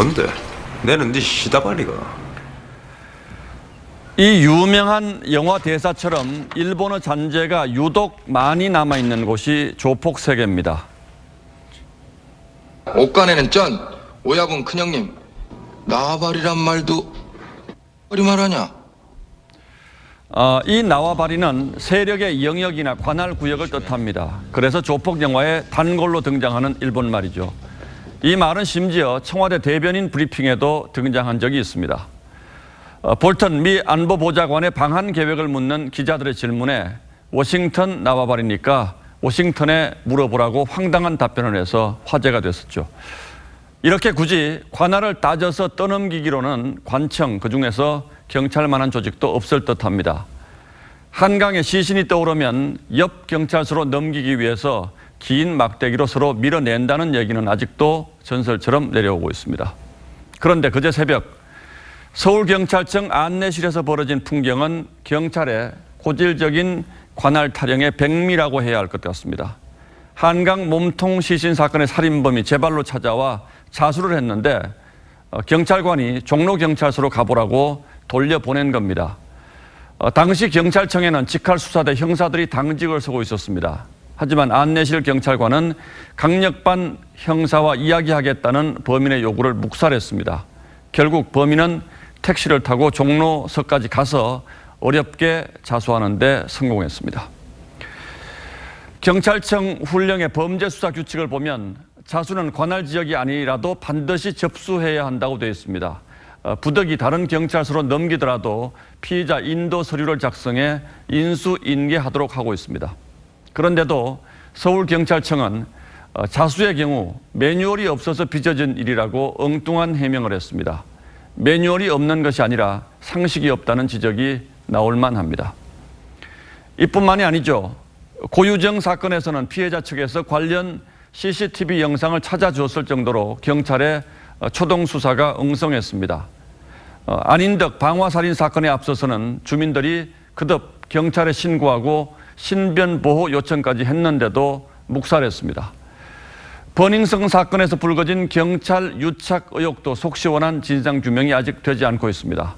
뭔데? 내는 네 시다발이가. 이 유명한 영화 대사처럼 일본어 잔재가 유독 많이 남아있는 곳이 조폭 세계입니다. 옷간에는 쩐, 오야분 큰형님, 나발이란 말도 어리 말하냐? 이 나와바리는 세력의 영역이나 관할 구역을 뜻합니다. 그래서 조폭 영화에 단골로 등장하는 일본 말이죠. 이 말은 심지어 청와대 대변인 브리핑에도 등장한 적이 있습니다. 볼턴 미 안보보좌관의 방한 계획을 묻는 기자들의 질문에 워싱턴 나와바리니까 워싱턴에 물어보라고 황당한 답변을 해서 화제가 됐었죠. 이렇게 굳이 관할을 따져서 떠넘기기로는 관청, 그중에서 경찰만한 조직도 없을 듯합니다. 한강에 시신이 떠오르면 옆 경찰서로 넘기기 위해서 긴 막대기로 서로 밀어낸다는 얘기는 아직도 전설처럼 내려오고 있습니다. 그런데 그제 새벽 서울경찰청 안내실에서 벌어진 풍경은 경찰의 고질적인 관할 타령의 백미라고 해야 할 것 같습니다. 한강 몸통 시신 사건의 살인범이 제 발로 찾아와 자수를 했는데 경찰관이 종로경찰서로 가보라고 돌려보낸 겁니다. 당시 경찰청에는 직할수사대 형사들이 당직을 서고 있었습니다. 하지만 안내실 경찰관은 강력반 형사와 이야기하겠다는 범인의 요구를 묵살했습니다. 결국 범인은 택시를 타고 종로서까지 가서 어렵게 자수하는 데 성공했습니다. 경찰청 훈령의 범죄 수사 규칙을 보면 자수는 관할 지역이 아니라도 반드시 접수해야 한다고 되어 있습니다. 부득이 다른 경찰서로 넘기더라도 피의자 인도 서류를 작성해 인수인계하도록 하고 있습니다. 그런데도 서울경찰청은 자수의 경우 매뉴얼이 없어서 빚어진 일이라고 엉뚱한 해명을 했습니다. 매뉴얼이 없는 것이 아니라 상식이 없다는 지적이 나올 만합니다. 이뿐만이 아니죠. 고유정 사건에서는 피해자 측에서 관련 CCTV 영상을 찾아주었을 정도로 경찰의 초동 수사가 엉성했습니다. 안인덕 방화살인 사건에 앞서서는 주민들이 그듭 경찰에 신고하고 신변보호 요청까지 했는데도 묵살했습니다. 버닝썬 사건에서 불거진 경찰 유착 의혹도 속시원한 진상규명이 아직 되지 않고 있습니다.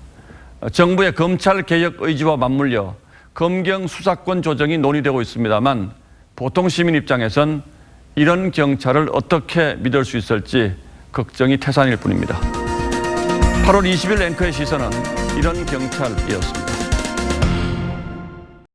정부의 검찰 개혁 의지와 맞물려 검경 수사권 조정이 논의되고 있습니다만 보통 시민 입장에선 이런 경찰을 어떻게 믿을 수 있을지 걱정이 태산일 뿐입니다. 8월 20일 앵커의 시선은 이런 경찰이었습니다.